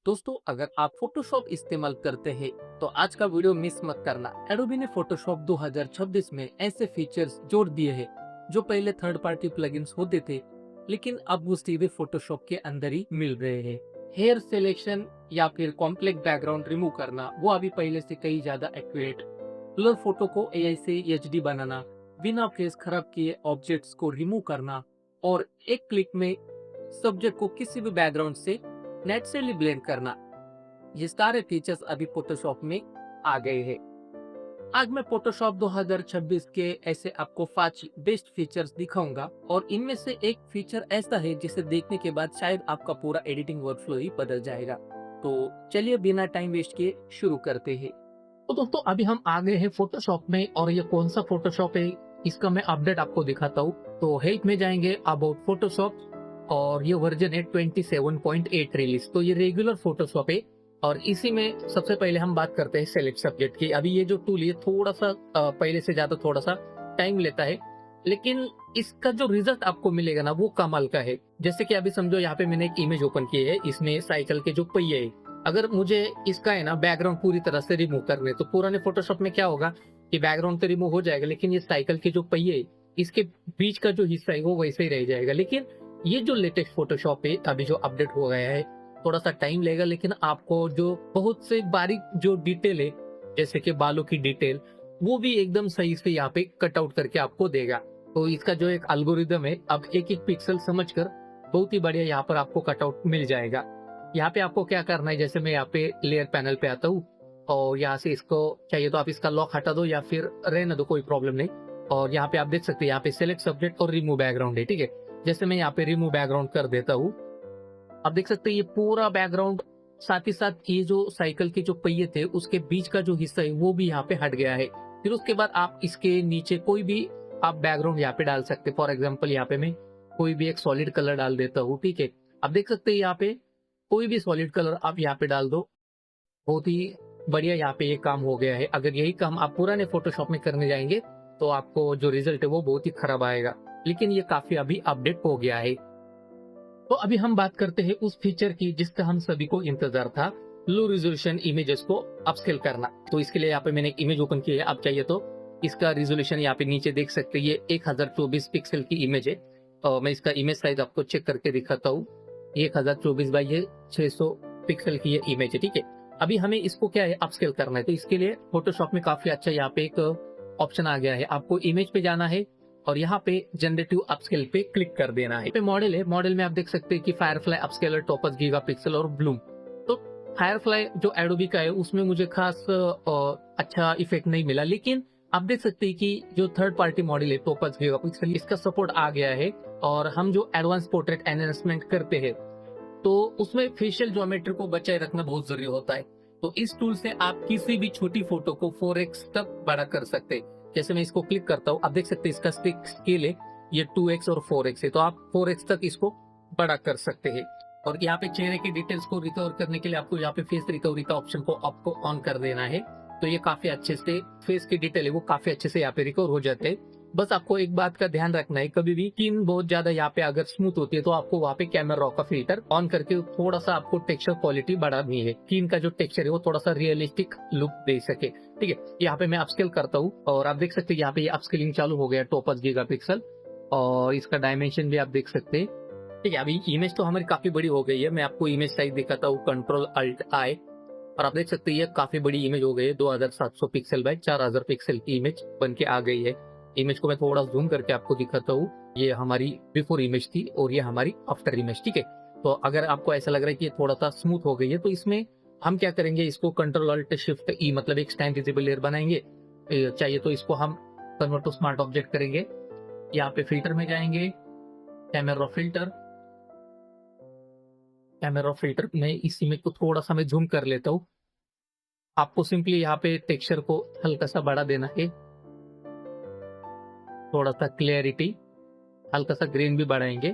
दोस्तों, अगर आप फोटोशॉप इस्तेमाल करते हैं तो आज का वीडियो मिस मत करना। एडोबी ने फोटोशॉप 2026 में ऐसे फीचर्स जोड़ दिए हैं जो पहले थर्ड पार्टी प्लगइन्स होते थे, लेकिन अब वो सीधे फोटोशॉप के अंदर ही मिल रहे हैं। हेयर सिलेक्शन या फिर कॉम्प्लेक्स बैकग्राउंड रिमूव करना वो अभी पहले से कई ज्यादा एक्यूरेट। ब्लर फोटो को एआई से एचडी बनाना, बिना फेस खराब किए ऑब्जेक्ट्स को रिमूव करना और एक क्लिक में सब्जेक्ट को किसी भी बैकग्राउंड से नेचुरली ब्लेंड करना, ये सारे फीचर्स अभी फोटोशॉप में आ गए हैं। आज मैं फोटोशॉप 2026 के ऐसे आपको 5 बेस्ट फीचर्स दिखाऊंगा और इनमें से एक फीचर ऐसा है जिसे देखने के बाद शायद आपका पूरा एडिटिंग वर्कफ्लो ही बदल जाएगा। तो चलिए बिना टाइम वेस्ट किए शुरू करते हैं। तो दोस्तों, अभी हम आ गए हैं फोटोशॉप में और ये कौन सा फोटोशॉप है इसका मैं अपडेट आपको दिखाता हूँ। तो हेल्प में जाएंगे अबाउट फोटोशॉप और ये वर्जन है 27.8 रिलीज। तो ये रेगुलर फोटोशॉप है और इसी में सबसे पहले हम बात करते हैं सेलेक्ट सब्जेक्ट की। अभी ये जो टूल है थोड़ा सा पहले से ज्यादा थोड़ा सा टाइम लेता है, लेकिन इसका जो रिजल्ट आपको मिलेगा ना वो कमाल का है। जैसे कि अभी समझो यहाँ पे मैंने एक इमेज ओपन की है, इसमें साइकिल के जो पहिए है। अगर मुझे इसका है ना बैकग्राउंड पूरी तरह से रिमूव करने, तो पुराने फोटोशॉप में क्या होगा कि बैकग्राउंड तो रिमूव हो जाएगा, लेकिन ये साइकिल के जो पहिए इसके बीच का जो हिस्सा है वो वैसे ही रह जाएगा। लेकिन ये जो लेटेस्ट फोटोशॉप है अभी जो अपडेट हो गया है, थोड़ा सा टाइम लेगा, लेकिन आपको जो बहुत से बारीक जो डिटेल है जैसे कि बालों की डिटेल वो भी एकदम सही से यहाँ पे कट आउट करके आपको देगा। तो इसका जो एक एल्गोरिदम है, अब एक एक पिक्सल समझकर बहुत ही बढ़िया यहाँ पर आपको कटआउट मिल जाएगा। यहाँ पे आपको क्या करना है, जैसे मैं यहाँ पे लेयर पैनल पे आता हूँ और यहाँ से इसको चाहिए तो आप इसका लॉक हटा दो या फिर रहने दो, कोई प्रॉब्लम नहीं। और यहाँ पे आप देख सकते हैं यहाँ पे सिलेक्ट सब्जेक्ट और रिमूव बैकग्राउंड है, ठीक है। जैसे मैं यहाँ पे रिमूव बैकग्राउंड कर देता हूँ, आप देख सकते हैं ये पूरा बैकग्राउंड, साथ ही साथ ये जो साइकिल के जो पहिए थे उसके बीच का जो हिस्सा है वो भी यहाँ पे हट गया है। फिर उसके बाद आप इसके नीचे कोई भी आप बैकग्राउंड यहाँ पे डाल सकते हैं। फॉर एग्जाम्पल यहाँ पे मैं कोई भी एक सॉलिड कलर डाल देता हूँ, ठीक है। आप देख सकते हैं यहाँ पे कोई भी सॉलिड कलर आप यहाँ पे डाल दो, बहुत ही बढ़िया यहाँ पे ये काम हो गया है। अगर यही काम आप पुराने फोटोशॉप में करने जाएंगे तो आपको जो रिजल्ट है वो बहुत ही खराब आएगा, लेकिन ये काफी अभी अपडेट हो गया है। तो अभी हम बात करते हैं उस फीचर की जिसका हम सभी को इंतजार था, लो रेजोल्यूशन इमेजेस को अपस्केल करना। तो इसके लिए यहाँ पे मैंने एक इमेज ओपन की है, आप चाहिए तो इसका रिजोल्यूशन यहाँ पे नीचे देख सकते हैं, ये 1024 पिक्सल की इमेज है। और मैं इसका इमेज साइज आपको चेक करके दिखाता हूँ। 1024 बाई ये 600 पिक्सल की ये इमेज है, ठीक है। अभी हमें इसको क्या है अपस्केल करना है, तो इसके लिए फोटोशॉप में काफी अच्छा यहाँ पे एक ऑप्शन आ गया है। आपको इमेज पे जाना है और यहाँ पे जनरेटिव अपस्केल पे क्लिक कर देना है। पे मॉडल है, मॉडल में आप देख सकते हैं कि फायरफ्लाई अपस्केलर, टॉपस, गीगापिक्सल और ब्लूम। तो फायरफ्लाई जो एडोबी का है उसमें मुझे खास अच्छा इफेक्ट नहीं मिला, लेकिन आप देख सकते हैं कि जो थर्ड पार्टी मॉडल है टॉपस, गीगापिक्सल, इसका सपोर्ट आ गया है। और हम जो एडवांस पोर्ट्रेट एनहेंसमेंट करते हैं तो उसमें फेशियल ज्योमेट्री को बचाए रखना बहुत जरूरी होता है। तो इस टूल से आप किसी भी छोटी फोटो को 4x तक बड़ा कर सकते हैं। जैसे मैं इसको क्लिक करता हूँ, आप देख सकते हैं इसका स्केल है ये 2x और 4x है, तो आप 4x तक इसको बड़ा कर सकते हैं। और यहाँ पे चेहरे की डिटेल्स को रिकवर करने के लिए आपको यहाँ पे फेस रिकवरी का ऑप्शन को आपको ऑन कर देना है। तो ये काफी अच्छे से फेस की डिटेल है वो काफी अच्छे से यहाँ पे रिकवर हो जाते हैं। बस आपको एक बात का ध्यान रखना है, कभी भी स्किन बहुत ज्यादा यहाँ पे अगर स्मूथ होती है तो आपको वहाँ पे कैमरा रॉ का फिल्टर ऑन करके थोड़ा सा आपको टेक्सचर क्वालिटी बढ़ानी है, स्किन का जो टेक्सचर है वो थोड़ा सा रियलिस्टिक लुक दे सके, ठीक है। यहाँ पे मैं अपस्केल करता हूँ और आप देख सकते हैं यहाँ पे ये अपस्केलिंग चालू हो गया टॉपस गीगापिक्सल, और इसका डायमेंशन भी आप देख सकते हैं, ठीक है। अभी इमेज तो हमारी काफी बड़ी हो गई है, मैं आपको इमेज साइज दिखाता हूँ, कंट्रोल अल्ट आई, और आप देख सकते हैं ये काफी बड़ी इमेज हो गई है। 2700 पिक्सल बाय 4000 पिक्सल की इमेज बन के आ गई है। इमेज को मैं थोड़ा जूम करके आपको दिखाता हूँ, ये हमारी बिफोर इमेज थी और ये हमारी आफ्टर इमेज, ठीक है। तो अगर आपको ऐसा लग रहा है कि ये थोड़ा सा स्मूथ हो गई है तो इसमें हम क्या करेंगे, इसको कंट्रोल अल्ट शिफ्ट ई मतलब एक स्टैंड विजिबल लेयर बनाएंगे। चाहिए तो इसको हम कन्वर्ट टू स्मार्ट ऑब्जेक्ट करेंगे। यहाँ पे फिल्टर में जाएंगे, कैमरा फिल्टर, कैमरा फिल्टर में इस इमेज को थोड़ा सा मैं जूम कर लेता हूँ। आपको सिंपली यहाँ पे टेक्सचर को हल्का सा बढ़ा देना है, थोड़ा सा क्लियरिटी, हल्का सा ग्रीन भी बढ़ाएंगे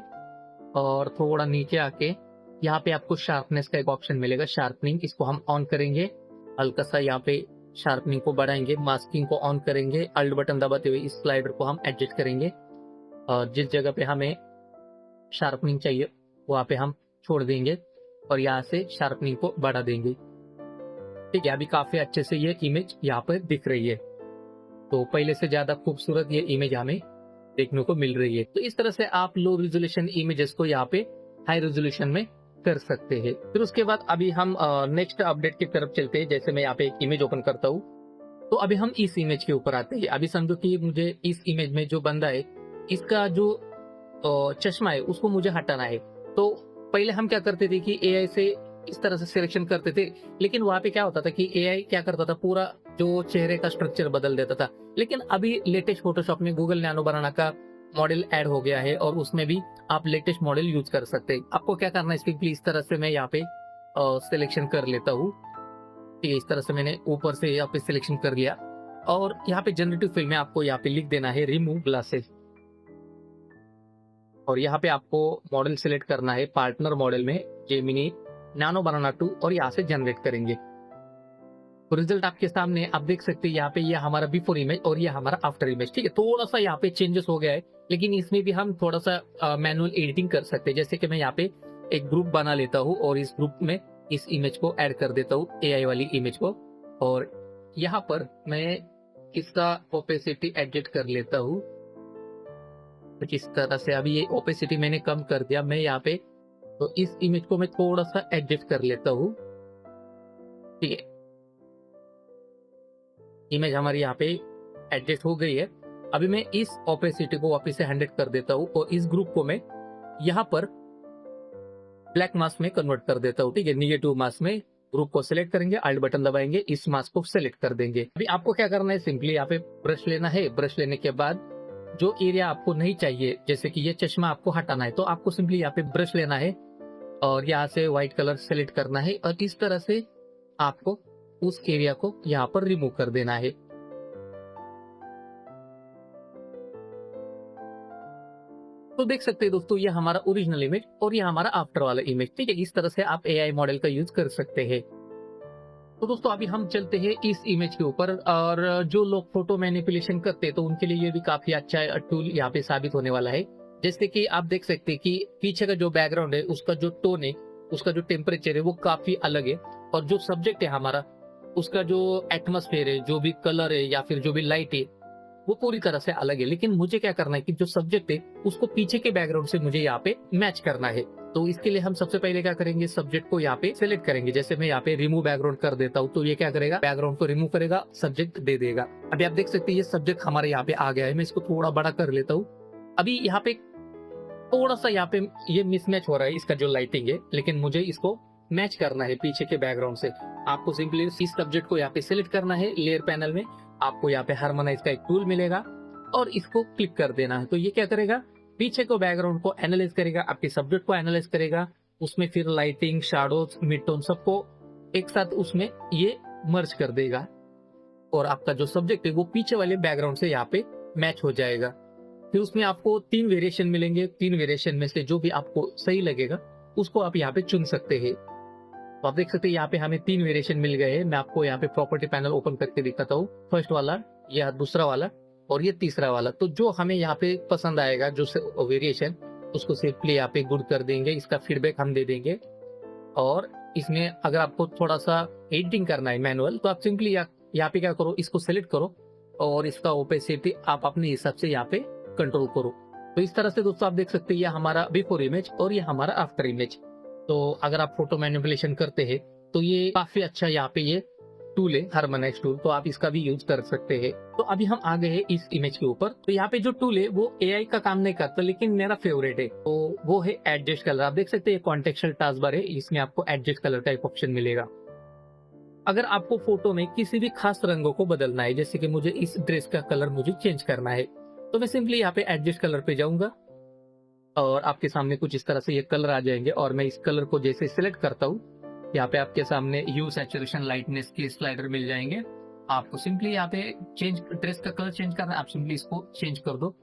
और थोड़ा नीचे आके यहाँ पे आपको शार्पनेस का एक ऑप्शन मिलेगा, शार्पनिंग, इसको हम ऑन करेंगे। हल्का सा यहाँ पे शार्पनिंग को बढ़ाएंगे, मास्किंग को ऑन करेंगे, अल्ट बटन दबाते हुए इस स्लाइडर को हम एडजस्ट करेंगे और जिस जगह पे हमें शार्पनिंग चाहिए वहाँ पे हम छोड़ देंगे। और यहाँ से शार्पनिंग को बढ़ा देंगे। ठीक है, अभी काफी अच्छे से ये इमेज यहाँ पर दिख रही है। तो पहले से ज्यादा खूबसूरत ये इमेज हमें देखने को मिल रही है। तो इस तरह से आप लो रेजोल्यूशन इमेजेस को यहाँ पे हाई रेजोल्यूशन में कर सकते हैं। फिर उसके बाद अभी हम नेक्स्ट अपडेट की तरफ चलते हैं। जैसे मैं यहाँ पे एक इमेज ओपन करता हूँ, तो अभी हम इस इमेज के ऊपर आते हैं। अभी समझो कि मुझे इस इमेज में जो बंदा है, इसका जो चश्मा है उसको मुझे हटाना है। तो पहले हम क्या करते थे कि एआई से इस तरह से सिलेक्शन करते थे, लेकिन वहां पे क्या होता था कि एआई क्या करता था, पूरा जो चेहरे का स्ट्रक्चर बदल देता था। लेकिन अभी लेटेस्ट फोटोशॉप में गूगल नैनो बनाना का मॉडल ऐड हो गया है और उसमें भी आप लेटेस्ट मॉडल यूज कर सकते हैं। आपको क्या करना है, सिंपली इस तरह से मैं यहाँ पे सिलेक्शन कर लेता हूँ। ठीक है, इस तरह से मैंने ऊपर से यहाँ पे सिलेक्शन कर लिया और यहाँ पे जनरेटिव फील्ड में आपको यहाँ पे लिख देना है रिमूव ग्लासेस। और यहाँ पे आपको मॉडल सिलेक्ट करना है पार्टनर मॉडल में जेमिनी नैनो बनाना 2 और यहाँ से जनरेट करेंगे। तो रिजल्ट आपके सामने आप देख सकते हैं। यहाँ पे ये हमारा बिफोर इमेज और ये हमारा आफ्टर इमेज। ठीक है, थोड़ा सा यहाँ पे चेंजेस हो गया है, लेकिन इसमें भी हम थोड़ा सा मैनुअल एडिटिंग कर सकते हैं। जैसे कि मैं यहाँ पे एक ग्रुप बना लेता हूँ और इस ग्रुप में इस इमेज को ऐड कर देता हूँ, एआई वाली इमेज को। और यहाँ पर मैं इसका ओपेसिटी एडजस्ट कर लेता हूँ कुछ इस तरह से। अभी ये ओपेसिटी मैंने कम कर दिया मैं यहाँ पे। तो इस इमेज को मैं थोड़ा सा एडजस्ट कर लेता हूँ। ठीक है, इमेज हमारी यहाँ पे एडजस्ट हो गई है। अभी मैं इस ओपेसिटी को वापस से 100 कर देता हूँ और इस ग्रुप को मैं यहाँ पर ब्लैक मास्क में कन्वर्ट कर देता हूँ। ठीक है, निगेटिव मास्क में ग्रुप को सिलेक्ट करेंगे, अल्ट बटन दबाएंगे, इस मास्क को सिलेक्ट कर देंगे। अभी आपको क्या करना है, सिंपली यहाँ पे ब्रश लेना है। ब्रश लेने के बाद जो एरिया आपको नहीं चाहिए, जैसे कि ये चश्मा आपको हटाना है, तो आपको सिंपली यहाँ पे ब्रश लेना है और यहाँ से व्हाइट कलर सेलेक्ट करना है और इस तरह से आपको उस एरिया को यहाँ पर रिमूव कर देना है। तो देख सकते हैं दोस्तों, ये हमारा ओरिजिनल इमेज और ये हमारा आफ्टर वाला इमेज। ठीक है, इस तरह से आप एआई मॉडल का यूज कर सकते हैं। तो दोस्तों अभी हम चलते हैं इस इमेज के ऊपर। और जो लोग फोटो मैनिपुलेशन करते हैं तो उनके लिए ये भी काफी अच्छा टूल यहाँ पे साबित होने वाला है। जैसे कि आप देख सकते हैं कि पीछे का जो बैकग्राउंड है, उसका जो टोन है, उसका जो टेम्परेचर है वो काफी अलग है। और जो सब्जेक्ट है हमारा, उसका जो एटमोस्फेयर है, जो भी कलर है या फिर जो भी लाइट है, वो पूरी तरह से अलग है। लेकिन मुझे क्या करना है कि जो सब्जेक्ट है उसको पीछे के बैकग्राउंड से मुझे यहाँ पे मैच करना है। तो इसके लिए हम सबसे पहले क्या करेंगे, सब्जेक्ट को यहाँ पे सिलेक्ट करेंगे। जैसे मैं यहाँ पे रिमूव बैकग्राउंड कर देता हूँ, तो ये क्या करेगा, बैकग्राउंड को रिमूव करेगा, सब्जेक्ट दे देगा। अभी आप देख सकते हैं ये सब्जेक्ट हमारे यहाँ पे आ गया है। मैं इसको थोड़ा बड़ा कर लेता हूँ। अभी यहाँ पे थोड़ा सा यहाँ पे ये मिसमैच हो रहा है, इसका जो लाइटिंग है, लेकिन मुझे इसको मैच करना है पीछे के बैकग्राउंड से। आपको सिंपली इस सब्जेक्ट को यहाँ पे सिलेक्ट करना है। लेयर पैनल में आपको यहाँ पे हार्मोनाइज का एक टूल मिलेगा और इसको क्लिक कर देना है। तो ये क्या करेगा, पीछे को बैकग्राउंड को एनालाइज करेगा, आपके सब्जेक्ट को एनालाइज करेगा, उसमें फिर लाइटिंग, शैडोज, मिड टोन सबको एक साथ उसमें ये मर्ज कर देगा और आपका जो सब्जेक्ट है वो पीछे वाले बैकग्राउंड से यहाँ पे मैच हो जाएगा। फिर उसमें आपको 3 वेरिएशन मिलेंगे। 3 वेरिएशन में से जो भी आपको सही लगेगा उसको आप यहाँ पे चुन सकते हैं। तो आप देख सकते हैं यहाँ पे हमें 3 वेरिएशन मिल गए हैं। मैं आपको यहाँ पे प्रॉपर्टी पैनल ओपन करके दिखाता हूँ। फर्स्ट वाला, यह दूसरा वाला और ये तीसरा वाला। तो जो हमें यहाँ पे पसंद आएगा जो वेरिएशन, उसको सिंपली यहाँ पे गुड कर देंगे। इसका फीडबैक हम दे देंगे। और इसमें अगर आपको थोड़ा सा एडिटिंग करना है मैनुअल, तो आप सिंपली यहाँ पे क्या करो, इसको सेलेक्ट करो और इसका ओपेसिटी आप अपने हिसाब से यहाँ पे कंट्रोल करो। तो इस तरह से दोस्तों आप देख सकते हैं ये हमारा बिफोर इमेज और ये हमारा आफ्टर इमेज। तो अगर आप फोटो मैनिपुलेशन करते हैं तो ये काफी अच्छा यहाँ पे ये टूल है, हार्मोनाइज टूल, तो आप इसका भी यूज कर सकते हैं। तो अभी हम आ गए हैं इस इमेज के ऊपर। तो यहाँ पे जो टूल है वो एआई का काम नहीं करता, लेकिन मेरा फेवरेट है, तो वो है एडजस्ट कलर। आप देख सकते हैं कॉन्टेक्सुअल टास्क बार है, इसमें आपको एडजस्ट कलर का एक ऑप्शन मिलेगा। अगर आपको फोटो में किसी भी खास रंगों को बदलना है, जैसे कि मुझे इस ड्रेस का कलर मुझे चेंज करना है, तो मैं सिंपली यहाँ पे एडजस्ट कलर पे जाऊंगा और आपके सामने कुछ इस तरह से ये कलर आ जाएंगे। और मैं इस कलर को जैसे सिलेक्ट करता हूँ, यहाँ पे आपके सामने ह्यू, सैचुरेशन, लाइटनेस के स्लाइडर मिल जाएंगे। आपको सिंपली यहाँ पे चेंज, ड्रेस का कलर चेंज करना है, आप सिंपली इसको चेंज कर दो,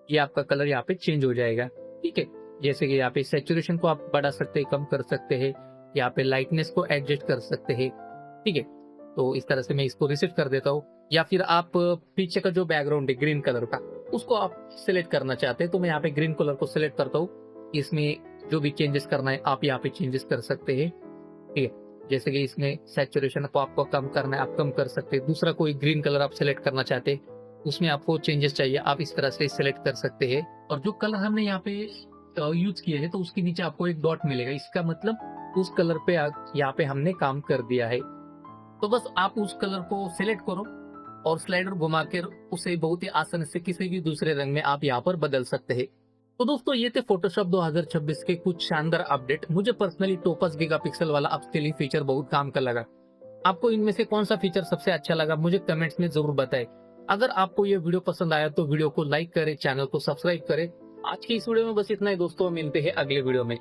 ये आपका कलर यहाँ पे चेंज हो जाएगा। ठीक है, जैसे कि यहाँ पे सैचुरेशन को आप बढ़ा सकते हैं, कम कर सकते हैं, यहाँ पे लाइटनेस को एडजस्ट कर सकते हैं। ठीक है, तो इस तरह से मैं इसको रिसेट कर देता हूँ। या फिर आप पीछे का जो बैकग्राउंड है ग्रीन कलर का, उसको आप सिलेक्ट करना चाहते हैं, तो मैं यहाँ पे ग्रीन कलर को सिलेक्ट करता हूँ। इसमें जो भी चेंजेस करना है आप यहाँ पे चेंजेस कर सकते हैं। ठीक है, जैसे कि इसमें सैचुरेशन को आपको कम करना है, आप कम कर सकते हैं। दूसरा कोई ग्रीन कलर आप सेलेक्ट करना चाहते हैं, उसमें आपको चेंजेस चाहिए, आप इस तरह से सेलेक्ट कर सकते हैं। और जो कलर हमने यहाँ पे यूज किए हैं तो उसके नीचे आपको एक डॉट मिलेगा, इसका मतलब उस कलर पे यहाँ पे हमने काम कर दिया है। तो बस आप उस कलर को सिलेक्ट करो और स्लाइडर घुमा कर उसे बहुत ही आसानी से किसी भी दूसरे रंग में आप यहाँ पर बदल सकते हैं। तो दोस्तों ये थे फोटोशॉप 2026 के कुछ शानदार अपडेट। मुझे पर्सनली टोपस गीगापिक्सल वाला अपस्केलिंग फीचर बहुत काम का लगा। आपको इनमें से कौन सा फीचर सबसे अच्छा लगा मुझे कमेंट्स में जरूर बताएं। अगर आपको ये वीडियो पसंद आया तो वीडियो को लाइक करें, चैनल को सब्सक्राइब करें। आज की इस वीडियो में बस इतना ही दोस्तों, मिलते हैं अगले वीडियो में।